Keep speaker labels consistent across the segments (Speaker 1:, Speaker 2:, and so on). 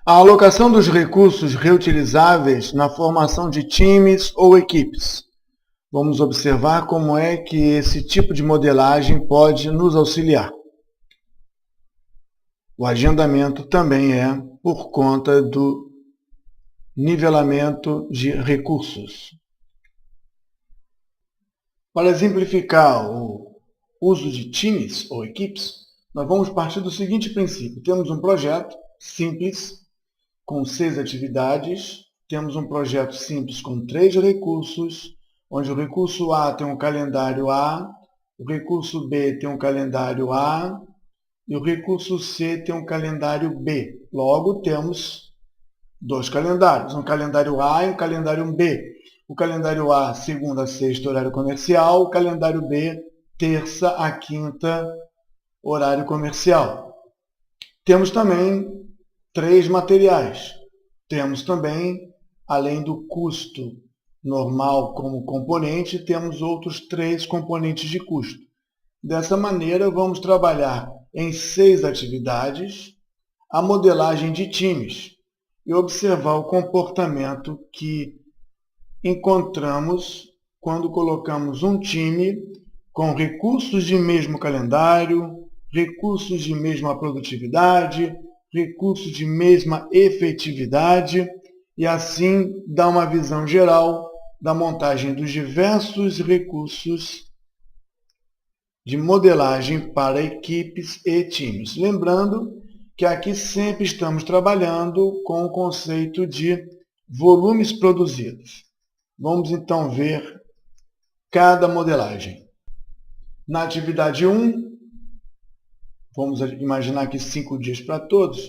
Speaker 1: A alocação dos recursos reutilizáveis na formação de times ou equipes. Vamos observar como é que esse tipo de modelagem pode nos auxiliar. O agendamento também é por conta do nivelamento de recursos. Para exemplificar o uso de times ou equipes, nós vamos partir do seguinte princípio. Temos um projeto simples, com 6 atividades. Temos um projeto simples com 3 recursos, onde o recurso A tem um calendário A, o recurso B tem um calendário A e o recurso C tem um calendário B. Logo, temos 2 calendários, um calendário A e um calendário B. O calendário A, segunda a sexta, horário comercial. O calendário B, terça a quinta, horário comercial. Temos também 3 materiais. Temos também, além do custo normal como componente, temos outros 3 componentes de custo. Dessa maneira, vamos trabalhar em 6 atividades a modelagem de times e observar o comportamento que encontramos quando colocamos um time com recursos de mesmo calendário, recursos de mesma produtividade, recursos de mesma efetividade, e assim dá uma visão geral da montagem dos diversos recursos de modelagem para equipes e times. Lembrando que aqui sempre estamos trabalhando com o conceito de volumes produzidos. Vamos então ver cada modelagem. Na atividade 1, vamos imaginar aqui 5 dias para todos.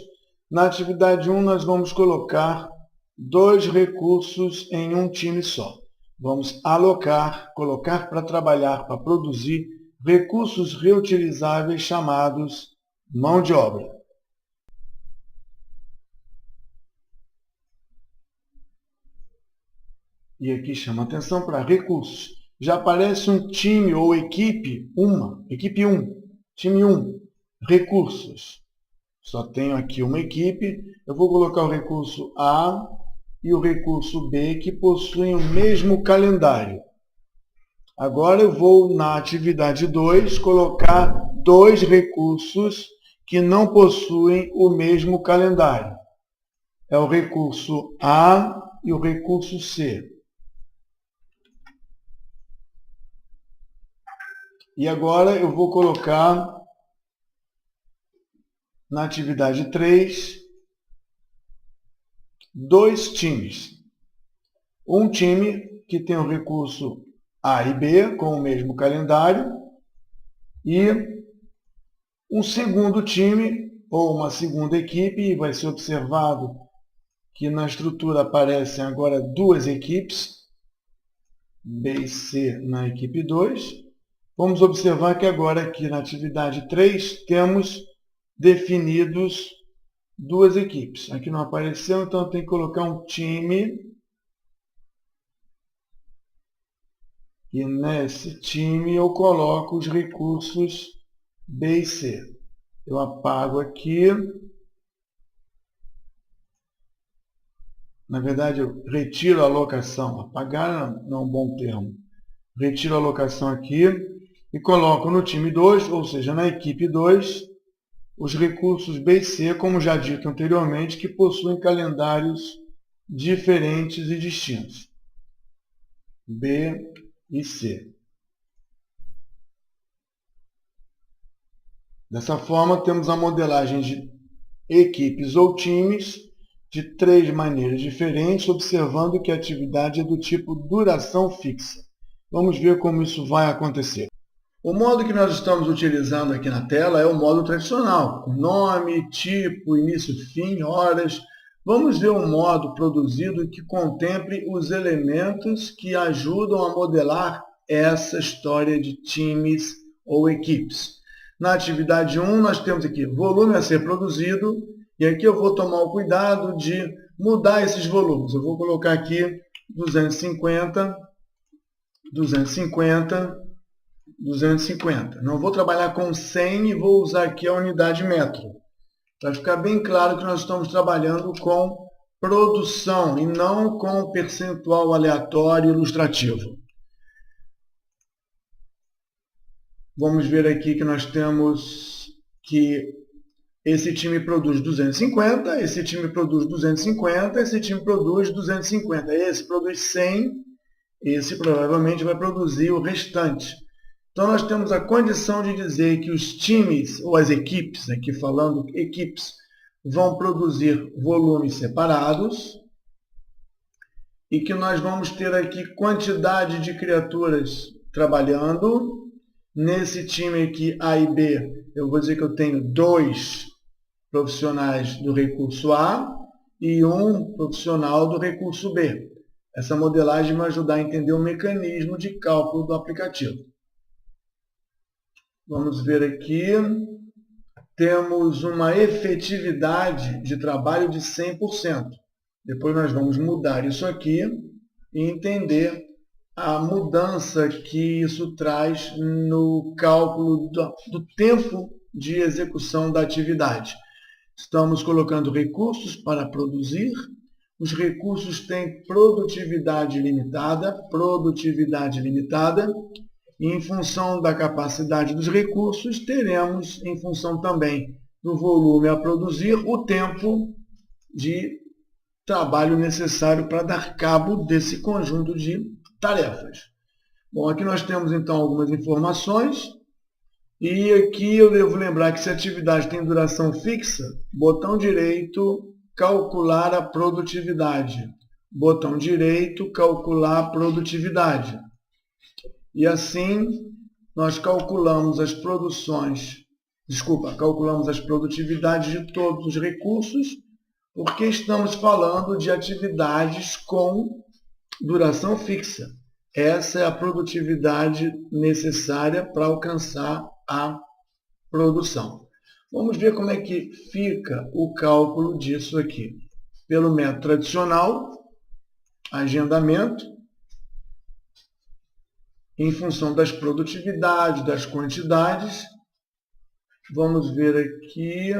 Speaker 1: Na atividade 1, nós vamos colocar 2 recursos em um time só. Vamos alocar, colocar para trabalhar, para produzir recursos reutilizáveis chamados mão de obra. E aqui chama atenção para recursos. Já aparece um time ou equipe, equipe 1, time 1, recursos. Só tenho aqui uma equipe, eu vou colocar o recurso A e o recurso B que possuem o mesmo calendário. Agora eu vou na atividade 2 colocar 2 recursos que não possuem o mesmo calendário. É o recurso A e o recurso C. E agora eu vou colocar na atividade 3 2 times. Um time que tem o recurso A e B com o mesmo calendário e um segundo time ou uma segunda equipe, e vai ser observado que na estrutura aparecem agora 2 equipes, B e C na equipe 2. Vamos observar que agora aqui na atividade 3 temos definidos 2 equipes. Aqui não apareceu, então eu tenho que colocar um time. E nesse time eu coloco os recursos B e C. Eu apago aqui. Na verdade, eu retiro a alocação. Apagar não é um bom termo. Retiro a alocação aqui e coloco no time 2, ou seja, na equipe 2, os recursos B e C, como já dito anteriormente, que possuem calendários diferentes e distintos. B e C. Dessa forma, temos a modelagem de equipes ou times de 3 maneiras diferentes, observando que a atividade é do tipo duração fixa. Vamos ver como isso vai acontecer. O modo que nós estamos utilizando aqui na tela é o modo tradicional, com nome, tipo, início, fim, horas. Vamos ver um modo produzido que contemple os elementos que ajudam a modelar essa história de times ou equipes. Na atividade 1, nós temos aqui volume a ser produzido, e aqui eu vou tomar o cuidado de mudar esses volumes. Eu vou colocar aqui 250, 250, 250. Não vou trabalhar com 100 e vou usar aqui a unidade metro. Para ficar bem claro que nós estamos trabalhando com produção e não com percentual aleatório ilustrativo. Vamos ver aqui que nós temos que esse time produz 250, esse time produz 250, esse time produz 250, esse produz 100, esse provavelmente vai produzir o restante. Então nós temos a condição de dizer que os times, ou as equipes, aqui falando equipes, vão produzir volumes separados e que nós vamos ter aqui quantidade de criaturas trabalhando. Nesse time aqui A e B, eu vou dizer que eu tenho 2 profissionais do recurso A e 1 profissional do recurso B. Essa modelagem vai ajudar a entender o mecanismo de cálculo do aplicativo. Vamos ver aqui. Temos uma efetividade de trabalho de 100%. Depois nós vamos mudar isso aqui e entender a mudança que isso traz no cálculo do tempo de execução da atividade. Estamos colocando recursos para produzir. Os recursos têm produtividade limitada, e em função da capacidade dos recursos, teremos, em função também do volume a produzir, o tempo de trabalho necessário para dar cabo desse conjunto de tarefas. Bom, aqui nós temos então algumas informações. E aqui eu devo lembrar que se a atividade tem duração fixa, botão direito, calcular a produtividade. Botão direito, calcular a produtividade. E assim nós calculamos as calculamos as produtividades de todos os recursos, porque estamos falando de atividades com duração fixa. Essa é a produtividade necessária para alcançar a produção. Vamos ver como é que fica o cálculo disso aqui. Pelo método tradicional, agendamento, em função das produtividades, das quantidades. Vamos ver aqui.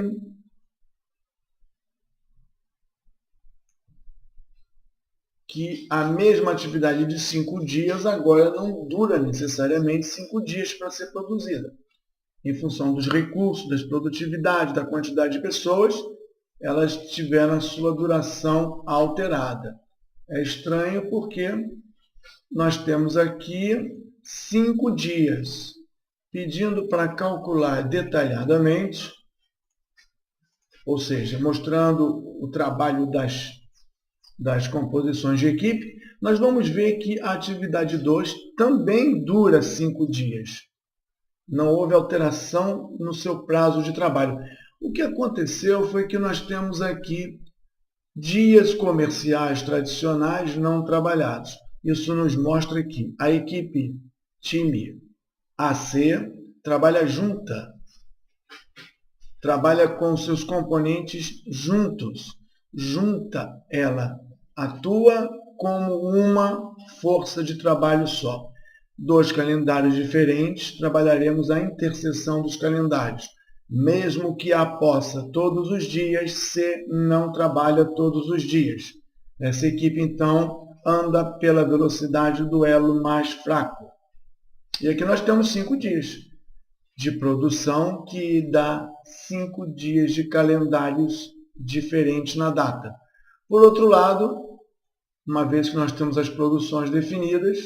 Speaker 1: Que a mesma atividade de 5 dias agora não dura necessariamente 5 dias para ser produzida. Em função dos recursos, das produtividades, da quantidade de pessoas, elas tiveram a sua duração alterada. É estranho porque nós temos aqui 5 dias, pedindo para calcular detalhadamente, ou seja, mostrando o trabalho das composições de equipe, nós vamos ver que a atividade 2 também dura 5 dias. Não houve alteração no seu prazo de trabalho. O que aconteceu foi que nós temos aqui dias comerciais tradicionais não trabalhados. Isso nos mostra que a equipe time AC trabalha junta, trabalha com seus componentes juntos. Junta, ela atua como uma força de trabalho só. 2 calendários diferentes, trabalharemos a interseção dos calendários. Mesmo que A possa todos os dias, C não trabalha todos os dias. Essa equipe, então, anda pela velocidade do elo mais fraco. E aqui nós temos 5 dias de produção, que dá 5 dias de calendários diferentes na data. Por outro lado, uma vez que nós temos as produções definidas,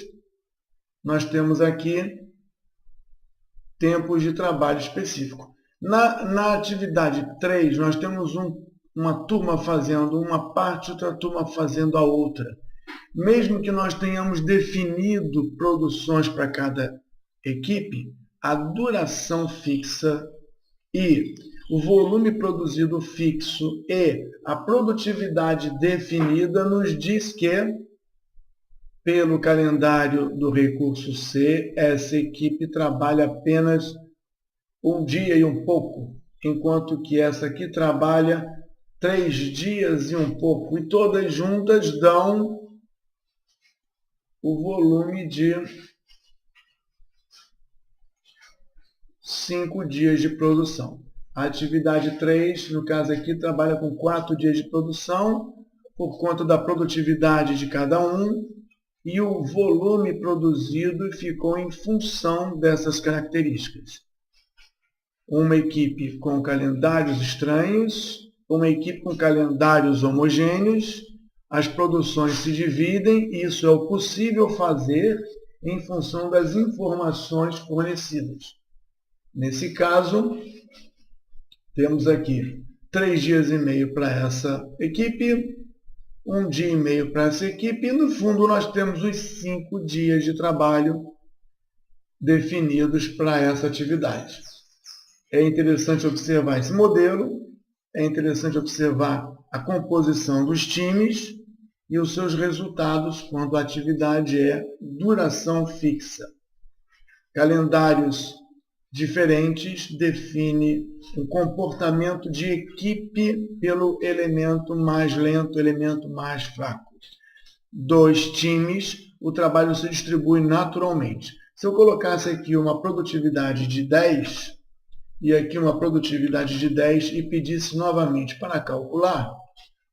Speaker 1: nós temos aqui tempos de trabalho específico. Na atividade 3, nós temos uma turma fazendo uma parte, outra turma fazendo a outra. Mesmo que nós tenhamos definido produções para cada equipe, a duração fixa e o volume produzido fixo e a produtividade definida nos diz que, pelo calendário do recurso C, essa equipe trabalha apenas um dia e um pouco, enquanto que essa aqui trabalha 3 dias e um pouco, e todas juntas dão o volume de 5 dias de produção. A atividade 3, no caso aqui, trabalha com 4 dias de produção, por conta da produtividade de cada um, e o volume produzido ficou em função dessas características. Uma equipe com calendários estranhos, uma equipe com calendários homogêneos, as produções se dividem, e isso é o possível fazer em função das informações fornecidas. Nesse caso, temos aqui 3 dias e meio para essa equipe, 1 dia e meio para essa equipe, e no fundo nós temos os 5 dias de trabalho definidos para essa atividade. É interessante observar esse modelo, é interessante observar a composição dos times e os seus resultados quando a atividade é duração fixa. Calendários diferentes definem um comportamento de equipe pelo elemento mais lento, elemento mais fraco. 2 times, o trabalho se distribui naturalmente. Se eu colocasse aqui uma produtividade de 10 e aqui uma produtividade de 10 e pedisse novamente para calcular,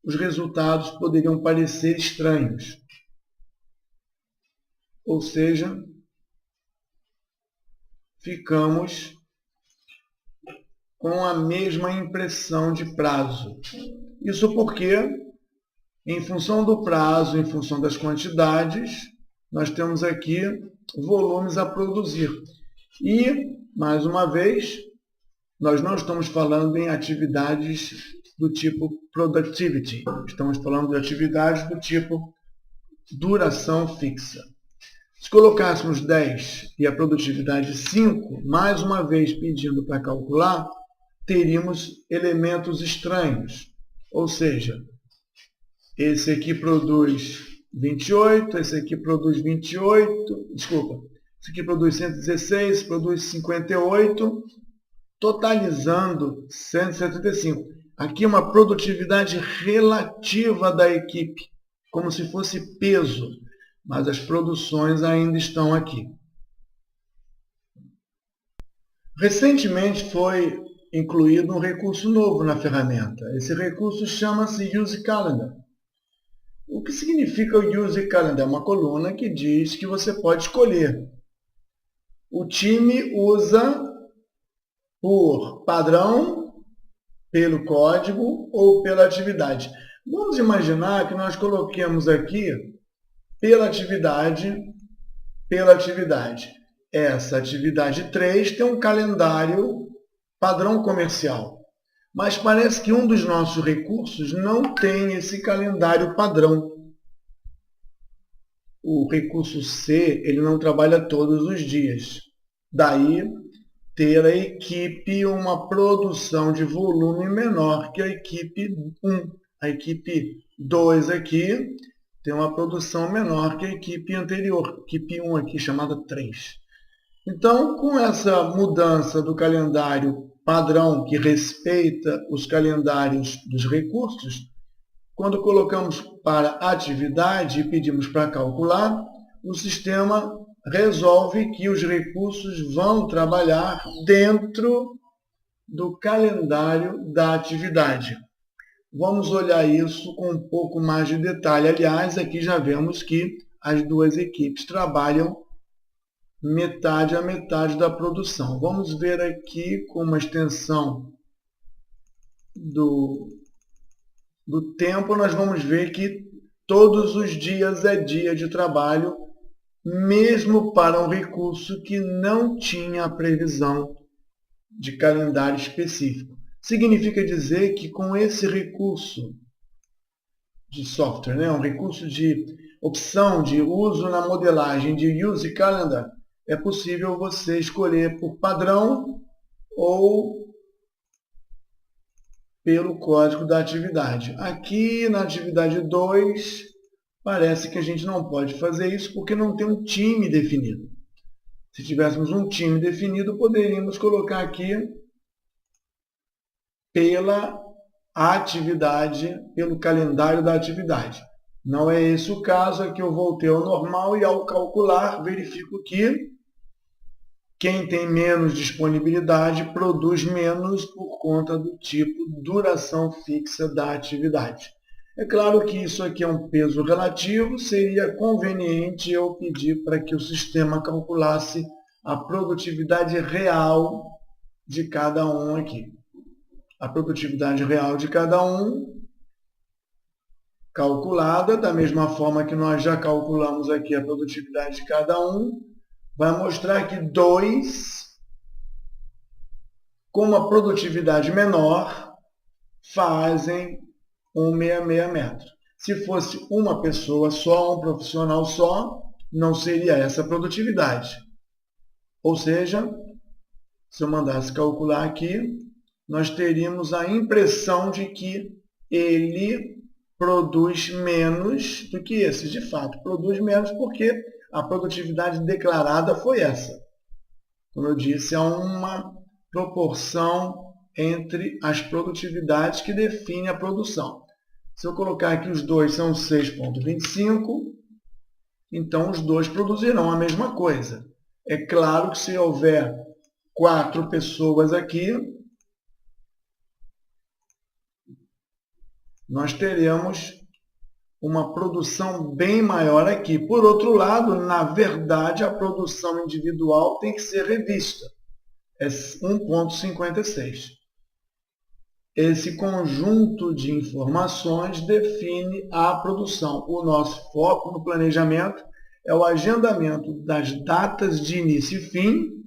Speaker 1: os resultados poderiam parecer estranhos. Ou seja, ficamos com a mesma impressão de prazo. Isso porque, em função do prazo, em função das quantidades, nós temos aqui volumes a produzir. E, mais uma vez, nós não estamos falando em atividades do tipo productivity. Estamos falando de atividades do tipo duração fixa. Se colocássemos 10 e a produtividade 5, mais uma vez pedindo para calcular, teríamos elementos estranhos. Ou seja, esse aqui produz 28, esse aqui produz 28, desculpa, esse aqui produz 116, produz 58, totalizando 175. Aqui uma produtividade relativa da equipe, como se fosse peso, mas as produções ainda estão aqui. Recentemente foi incluído um recurso novo na ferramenta. Esse recurso chama-se Use Calendar. O que significa o Use Calendar? É uma coluna que diz que você pode escolher. O time usa por padrão, pelo código ou pela atividade. Vamos imaginar que nós coloquemos aqui pela atividade. Essa atividade 3 tem um calendário padrão comercial. Mas parece que um dos nossos recursos não tem esse calendário padrão. O recurso C, ele não trabalha todos os dias. Daí, ter a equipe uma produção de volume menor que a equipe 1. A equipe 2 aqui tem uma produção menor que a equipe anterior, equipe 1 aqui chamada 3. Então, com essa mudança do calendário padrão que respeita os calendários dos recursos, quando colocamos para atividade e pedimos para calcular, o sistema resolve que os recursos vão trabalhar dentro do calendário da atividade. Vamos olhar isso com um pouco mais de detalhe. Aliás, aqui já vemos que as duas equipes trabalham metade a metade da produção. Vamos ver aqui com uma extensão do tempo, nós vamos ver que todos os dias é dia de trabalho, mesmo para um recurso que não tinha a previsão de calendário específico. Significa dizer que com esse recurso de software, um recurso de opção de uso na modelagem de Use Calendar, é possível você escolher por padrão ou pelo código da atividade. Aqui na atividade 2, parece que a gente não pode fazer isso porque não tem um time definido. Se tivéssemos um time definido, poderíamos colocar aqui pela atividade, pelo calendário da atividade. Não é esse o caso, aqui eu voltei ao normal e ao calcular verifico que Quem tem menos disponibilidade produz menos por conta do tipo duração fixa da atividade. É claro que isso aqui é um peso relativo, seria conveniente eu pedir para que o sistema calculasse a produtividade real de cada um aqui. A produtividade real de cada um, calculada, da mesma forma que nós já calculamos aqui a produtividade de cada um, vai mostrar que 2, com uma produtividade menor, fazem 166 metros. Se fosse uma pessoa só, um profissional só, não seria essa a produtividade. Ou seja, se eu mandasse calcular aqui, nós teríamos a impressão de que ele produz menos do que esse. De fato, produz menos porque a produtividade declarada foi essa. Como eu disse, há uma proporção entre as produtividades que define a produção. Se eu colocar aqui os dois são 6,25, então os dois produzirão a mesma coisa. É claro que se houver 4 pessoas aqui, nós teremos uma produção bem maior aqui. Por outro lado, na verdade, a produção individual tem que ser revista. É 1,56. Esse conjunto de informações define a produção. O nosso foco no planejamento é o agendamento das datas de início e fim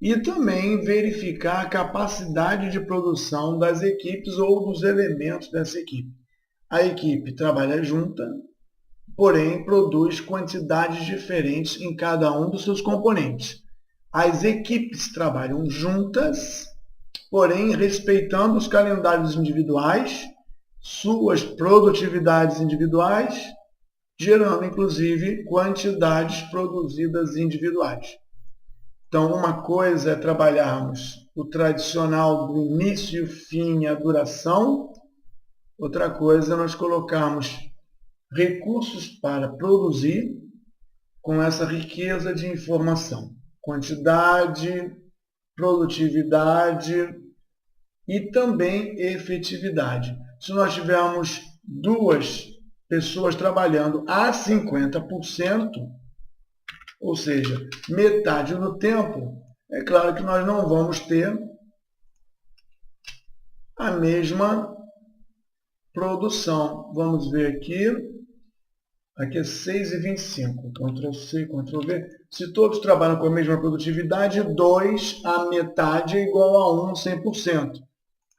Speaker 1: e também verificar a capacidade de produção das equipes ou dos elementos dessa equipe. A equipe trabalha junta, porém produz quantidades diferentes em cada um dos seus componentes. As equipes trabalham juntas, porém respeitando os calendários individuais, suas produtividades individuais, gerando inclusive quantidades produzidas individuais. Então, uma coisa é trabalharmos o tradicional do início, fim e a duração. Outra coisa é nós colocarmos recursos para produzir com essa riqueza de informação. Quantidade, produtividade e também efetividade. Se nós tivermos 2 pessoas trabalhando a 50%, ou seja, metade do tempo, é claro que nós não vamos ter a mesma produção. Vamos ver aqui. Aqui é 6,25. Ctrl+C, Ctrl+V. Se todos trabalham com a mesma produtividade, 2 a metade é igual a 1, 100%.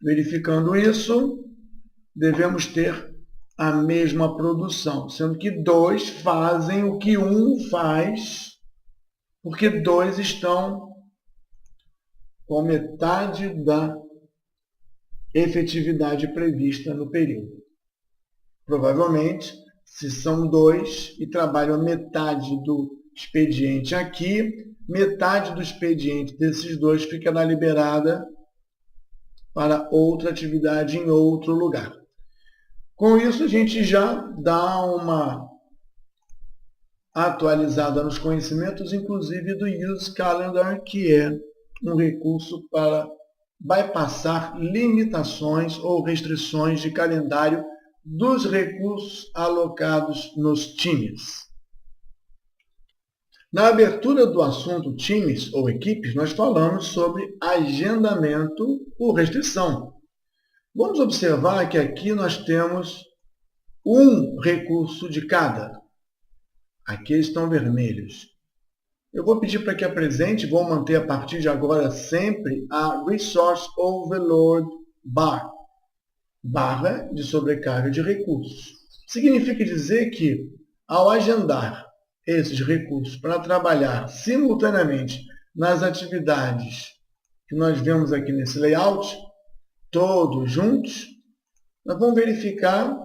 Speaker 1: Verificando isso, devemos ter a mesma produção, sendo que 2 fazem o que 1 faz, porque 2 estão com metade da efetividade prevista no período. Provavelmente, se são 2 e trabalham metade do expediente aqui, metade do expediente desses 2 ficará liberada para outra atividade em outro lugar. Com isso, a gente já dá uma atualizada nos conhecimentos, inclusive do Use Calendar, que é um recurso para bypassar limitações ou restrições de calendário dos recursos alocados nos times. Na abertura do assunto times ou equipes, nós falamos sobre agendamento por restrição. Vamos observar que aqui nós temos um recurso de cada. Aqui estão vermelhos. Eu vou pedir para que apresente, vou manter a partir de agora sempre a Resource Overload Bar, barra de sobrecarga de recursos. Significa dizer que, ao agendar esses recursos para trabalhar simultaneamente nas atividades que nós vemos aqui nesse layout, todos juntos, nós vamos verificar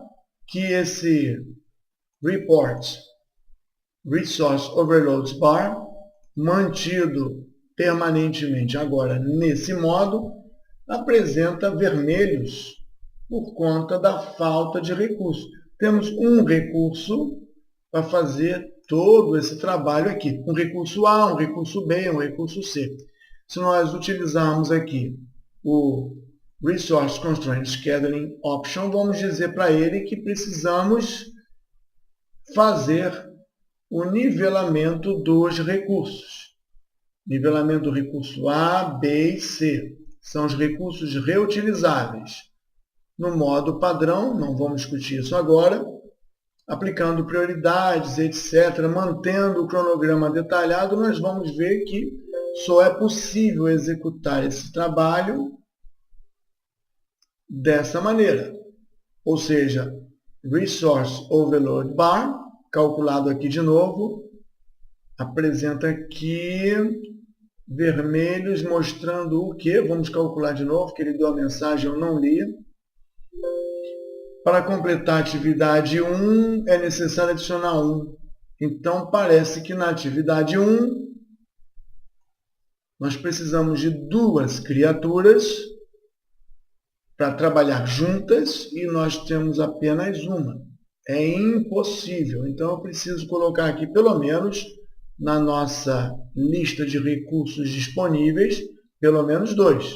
Speaker 1: que esse Report Resource Overload Bar, mantido permanentemente agora nesse modo, apresenta vermelhos por conta da falta de recurso. Temos um recurso para fazer todo esse trabalho aqui. Um recurso A, um recurso B, um recurso C. Se nós utilizarmos aqui o Resource Constraint Scheduling Option, vamos dizer para ele que precisamos fazer o nivelamento dos recursos. Nivelamento do recurso A, B e C. São os recursos reutilizáveis. No modo padrão, não vamos discutir isso agora, aplicando prioridades, etc., mantendo o cronograma detalhado, nós vamos ver que só é possível executar esse trabalho dessa maneira. Ou seja, Resource Overload Bar, calculado aqui de novo, apresenta aqui vermelhos mostrando o que? Vamos calcular de novo, que ele deu a mensagem, eu não li. Para completar a atividade 1, é necessário adicionar 1. Então, parece que na atividade 1, nós precisamos de 2 criaturas para trabalhar juntas e nós temos apenas uma. É impossível. Então, eu preciso colocar aqui, pelo menos, na nossa lista de recursos disponíveis, pelo menos 2.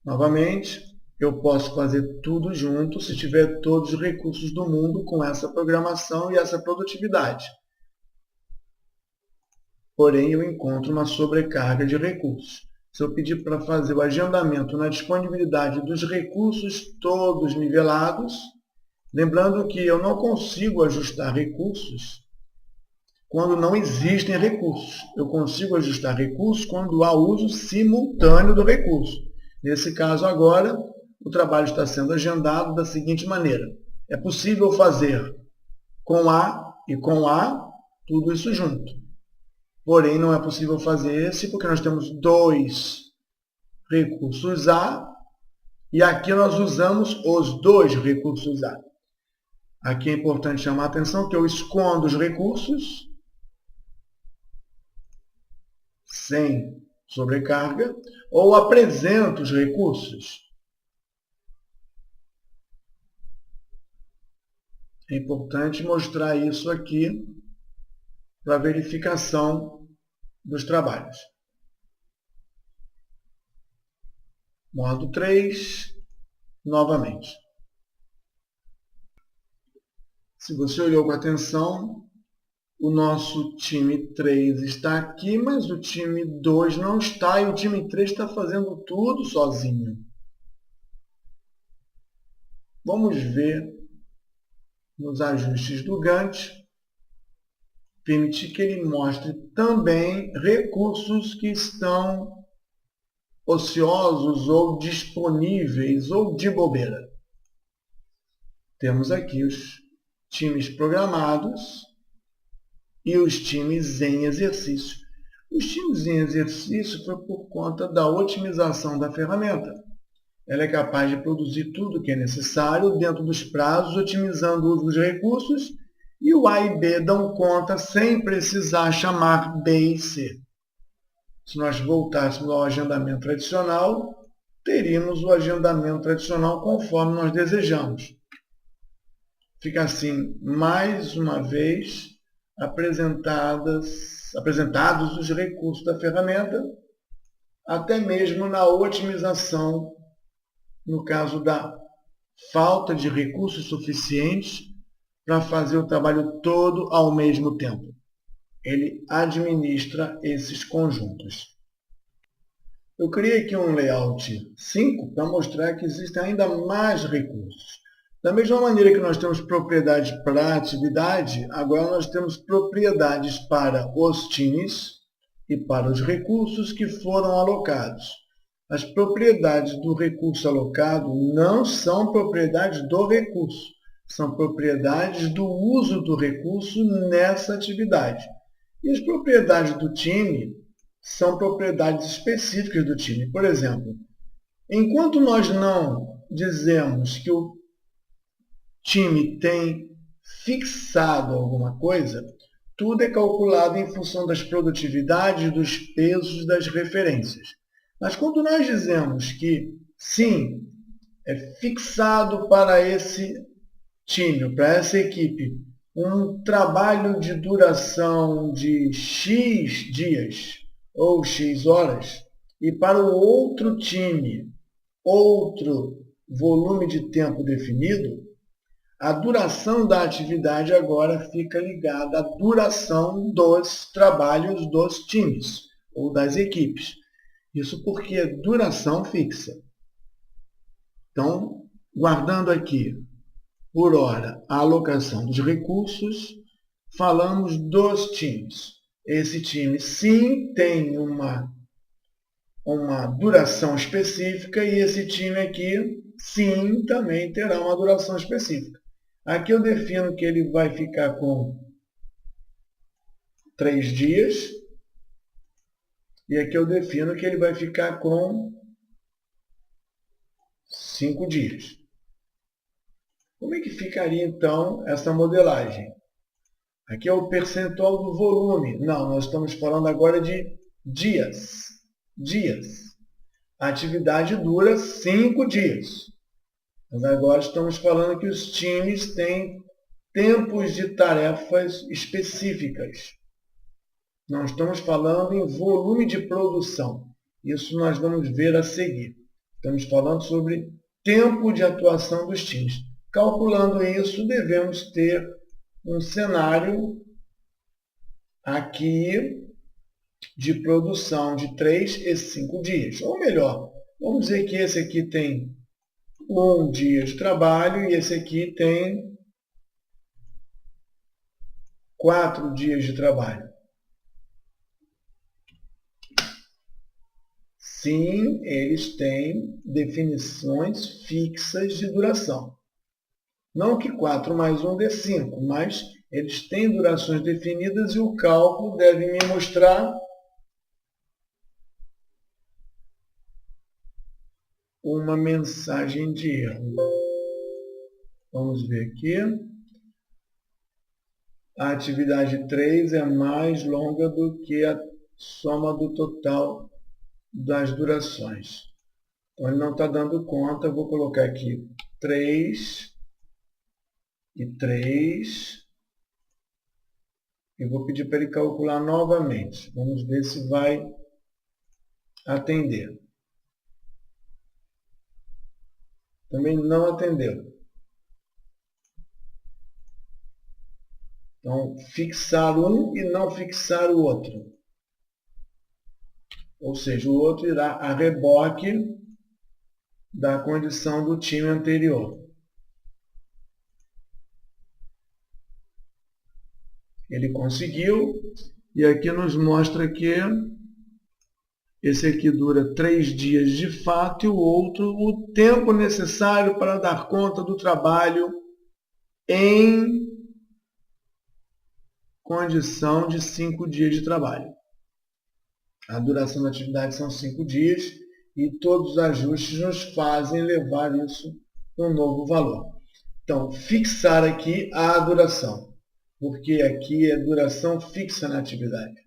Speaker 1: Novamente, eu posso fazer tudo junto se tiver todos os recursos do mundo com essa programação e essa produtividade. Porém, eu encontro uma sobrecarga de recursos. Se eu pedir para fazer o agendamento na disponibilidade dos recursos todos nivelados, lembrando que eu não consigo ajustar recursos quando não existem recursos. Eu consigo ajustar recursos quando há uso simultâneo do recurso. Nesse caso agora, o trabalho está sendo agendado da seguinte maneira. É possível fazer com A e com A, tudo isso junto. Porém, não é possível fazer esse, porque nós temos 2 recursos A, e aqui nós usamos os 2 recursos A. Aqui é importante chamar a atenção que eu escondo os recursos, sem sobrecarga, ou apresento os recursos. É importante mostrar isso aqui para verificação dos trabalhos. Modo 3, novamente. Se você olhou com atenção, o nosso time 3 está aqui, mas o time 2 não está, e o time 3 está fazendo tudo sozinho. Vamos ver nos ajustes do Gantt, permitir que ele mostre também recursos que estão ociosos ou disponíveis ou de bobeira. Temos aqui os times programados e os times em exercício. Os times em exercício foi por conta da otimização da ferramenta. Ela é capaz de produzir tudo o que é necessário dentro dos prazos, otimizando o uso dos recursos, e o A e B dão conta sem precisar chamar B e C. Se nós voltássemos ao agendamento tradicional, teríamos o agendamento tradicional conforme nós desejamos. Fica assim, mais uma vez, apresentados os recursos da ferramenta, até mesmo na otimização, no caso da falta de recursos suficientes para fazer o trabalho todo ao mesmo tempo. Ele administra esses conjuntos. Eu criei aqui um layout 5 para mostrar que existem ainda mais recursos. Da mesma maneira que nós temos propriedades para a atividade, agora nós temos propriedades para os times e para os recursos que foram alocados. As propriedades do recurso alocado não são propriedades do recurso, são propriedades do uso do recurso nessa atividade. E as propriedades do time são propriedades específicas do time. Por exemplo, enquanto nós não dizemos que o time tem fixado alguma coisa, tudo é calculado em função das produtividades, dos pesos, das referências. Mas quando nós dizemos que, sim, é fixado para esse time, para essa equipe, um trabalho de duração de X dias ou X horas e para o outro time, outro volume de tempo definido, a duração da atividade agora fica ligada à duração dos trabalhos dos times ou das equipes. Isso porque é duração fixa. Então, guardando aqui, por hora, a alocação dos recursos, falamos dos times. Esse time, sim, tem uma duração específica e esse time aqui, sim, também terá uma duração específica. Aqui eu defino que ele vai ficar com 3 dias e aqui eu defino que ele vai ficar com 5 dias. Como é que ficaria, então, essa modelagem? Aqui é o percentual do volume. Não, nós estamos falando agora de dias. A atividade dura 5 dias. Mas agora estamos falando que os times têm tempos de tarefas específicas. Não estamos falando em volume de produção. Isso nós vamos ver a seguir. Estamos falando sobre tempo de atuação dos times. Calculando isso, devemos ter um cenário aqui de produção de 3 e 5 dias. Ou melhor, vamos dizer que esse aqui tem 1 dia de trabalho e esse aqui tem 4 dias de trabalho. Sim, eles têm definições fixas de duração. Não que 4 mais 1 dê 5, mas eles têm durações definidas e o cálculo deve me mostrar uma mensagem de erro. Vamos ver aqui. A atividade 3 é mais longa do que a soma do total das durações. Então, ele não está dando conta. Eu vou colocar aqui 3 e 3. E vou pedir para ele calcular novamente. Vamos ver se vai atender. Também não atendeu. Então, fixar um e não fixar o outro. Ou seja, o outro irá a reboque da condição do time anterior. Ele conseguiu, e aqui nos mostra que esse aqui dura 3 dias de fato e o outro o tempo necessário para dar conta do trabalho em condição de 5 dias de trabalho. A duração da atividade são 5 dias e todos os ajustes nos fazem levar isso para um novo valor. Então, fixar aqui a duração, porque aqui é duração fixa na atividade.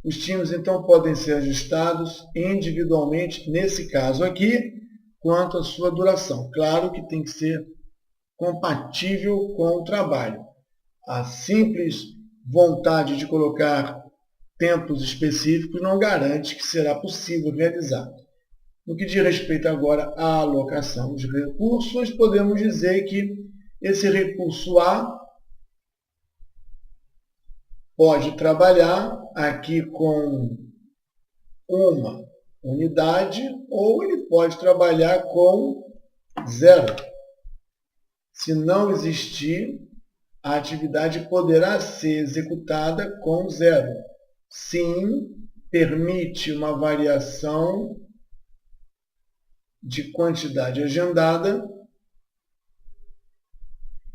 Speaker 1: Os times, então, podem ser ajustados individualmente, nesse caso aqui, quanto à sua duração. Claro que tem que ser compatível com o trabalho. A simples vontade de colocar tempos específicos não garante que será possível realizar. No que diz respeito agora à alocação de recursos, podemos dizer que esse recurso A pode trabalhar aqui com uma unidade ou ele pode trabalhar com 0. Se não existir, a atividade poderá ser executada com 0. Sim, permite uma variação de quantidade agendada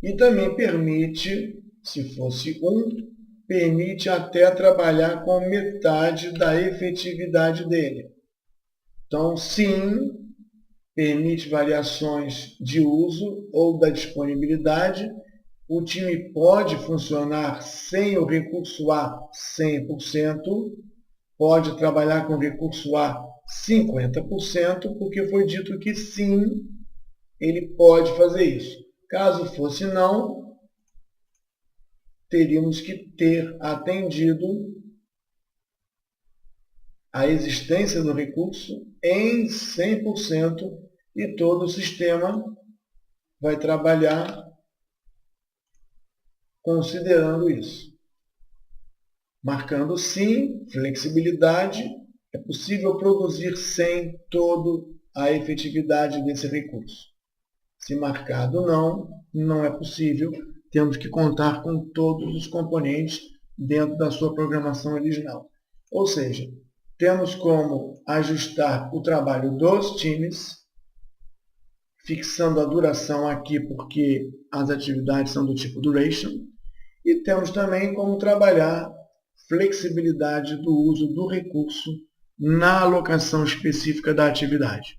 Speaker 1: e também permite, se fosse 1, permite até trabalhar com metade da efetividade dele. Então, sim, permite variações de uso ou da disponibilidade. O time pode funcionar sem o recurso A 100%, pode trabalhar com o recurso A 50%, porque foi dito que sim, ele pode fazer isso. Caso fosse não, teríamos que ter atendido a existência do recurso em 100% e todo o sistema vai trabalhar considerando isso. Marcando sim, flexibilidade, é possível produzir sem toda a efetividade desse recurso. Se marcado não, não é possível, temos que contar com todos os componentes dentro da sua programação original. Ou seja, temos como ajustar o trabalho dos times, fixando a duração aqui porque as atividades são do tipo duration, e temos também como trabalhar flexibilidade do uso do recurso na alocação específica da atividade.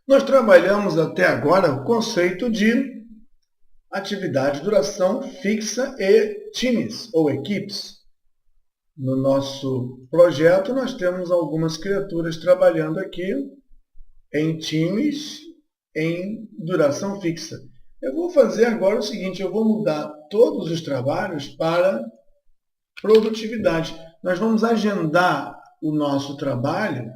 Speaker 1: Nós trabalhamos até agora o conceito de atividade, duração fixa e times ou equipes. No nosso projeto, nós temos algumas criaturas trabalhando aqui em times, em duração fixa. Eu vou fazer agora o seguinte, eu vou mudar todos os trabalhos para produtividade. Nós vamos agendar o nosso trabalho,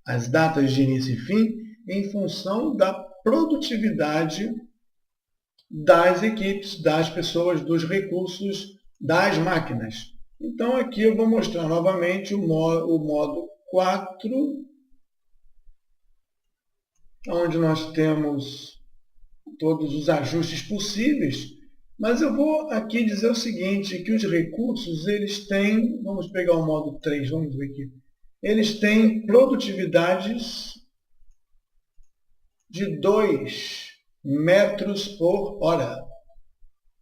Speaker 1: as datas de início e fim, em função da produtividade das equipes, das pessoas, dos recursos, das máquinas. Então, aqui eu vou mostrar novamente o modo 4, onde nós temos todos os ajustes possíveis, mas eu vou aqui dizer o seguinte, que os recursos, eles têm, vamos pegar o modo 3, vamos ver aqui, eles têm produtividades de 2 metros por hora.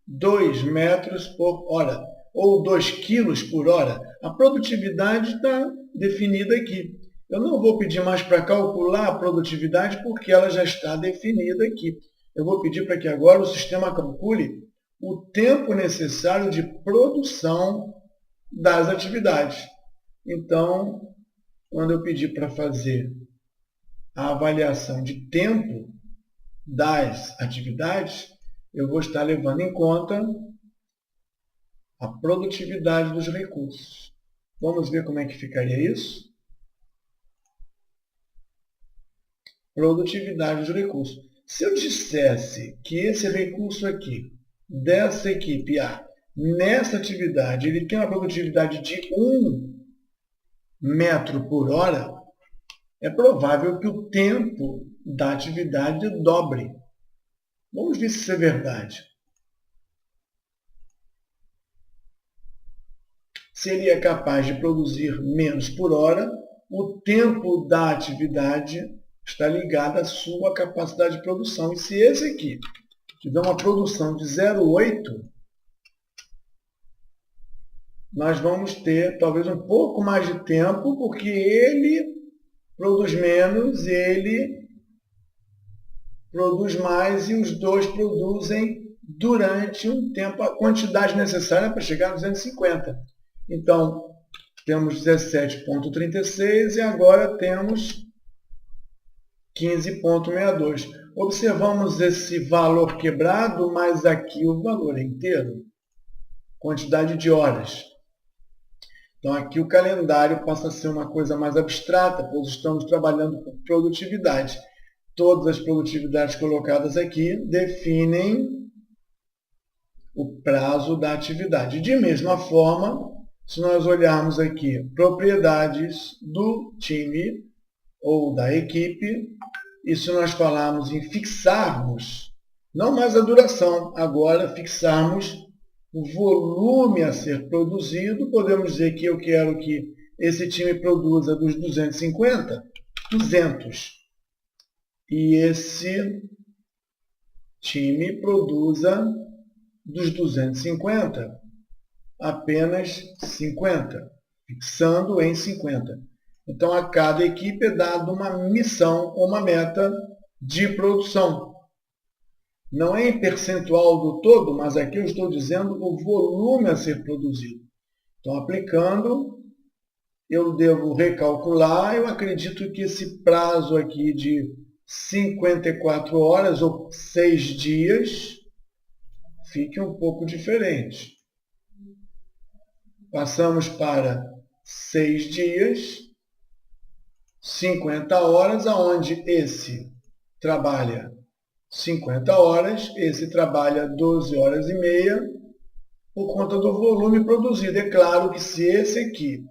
Speaker 1: 2 metros por hora, ou 2 quilos por hora. A produtividade está definida aqui. Eu não vou pedir mais para calcular a produtividade, porque ela já está definida aqui. Eu vou pedir para que agora o sistema calcule o tempo necessário de produção das atividades. Então, quando eu pedir para fazer a avaliação de tempo das atividades, eu vou estar levando em conta a produtividade dos recursos. Vamos ver como é que ficaria isso? Produtividade dos recursos. Se eu dissesse que esse recurso aqui, dessa equipe A, nessa atividade, ele tem uma produtividade de 1 metro por hora, é provável que o tempo da atividade dobre. Vamos ver se isso é verdade. Seria capaz de produzir menos por hora, o tempo da atividade está ligado à sua capacidade de produção. E se esse aqui tiver uma produção de 0,8, nós vamos ter talvez um pouco mais de tempo, porque ele produz menos, ele produz mais e os dois produzem durante um tempo a quantidade necessária para chegar a 250. Então, temos 17,36 e agora temos 15,62. Observamos esse valor quebrado, mas aqui o valor é inteiro. Quantidade de horas. Então, aqui o calendário passa a ser uma coisa mais abstrata, pois estamos trabalhando com produtividade. Todas as produtividades colocadas aqui definem o prazo da atividade. De mesma forma, se nós olharmos aqui propriedades do time ou da equipe, e se nós falarmos em fixarmos, não mais a duração, agora fixarmos o volume a ser produzido, podemos dizer que eu quero que esse time produza dos 250, 200. E esse time produza dos 250, apenas 50, fixando em 50. Então, a cada equipe é dada uma missão ou uma meta de produção. Não é em percentual do todo, mas aqui eu estou dizendo o volume a ser produzido. Então, aplicando, eu devo recalcular. Eu acredito que esse prazo aqui de 54 horas ou 6 dias fique um pouco diferente. Passamos para 6 dias, 50 horas, onde esse trabalha 50 horas, esse trabalha 12 horas e meia, por conta do volume produzido. É claro que se esse aqui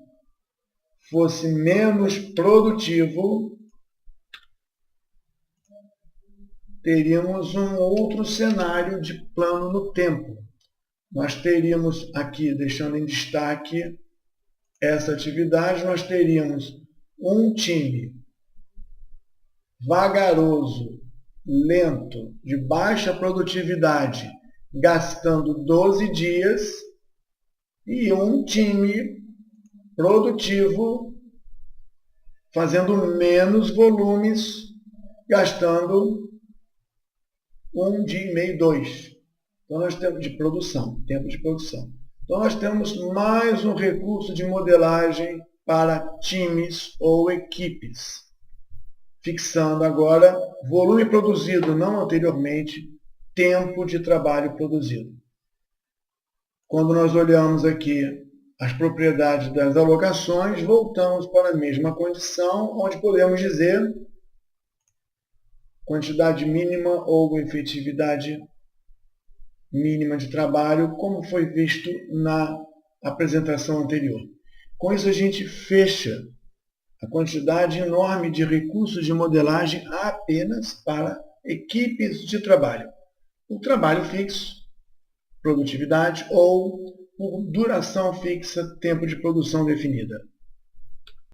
Speaker 1: fosse menos produtivo, teríamos um outro cenário de plano no tempo. Nós teríamos aqui, deixando em destaque essa atividade, nós teríamos um time vagaroso, lento, de baixa produtividade, gastando 12 dias, e um time produtivo, fazendo menos volumes, gastando 1 dia e meio, 2. Então, nós temos de produção, tempo de produção. Então, nós temos mais um recurso de modelagem para times ou equipes. Fixando agora volume produzido, não anteriormente, tempo de trabalho produzido. Quando nós olhamos aqui as propriedades das alocações, voltamos para a mesma condição, onde podemos dizer quantidade mínima ou efetividade mínima de trabalho, como foi visto na apresentação anterior. Com isso, a gente fecha a quantidade enorme de recursos de modelagem apenas para equipes de trabalho. O trabalho fixo, produtividade, ou por duração fixa, tempo de produção definida.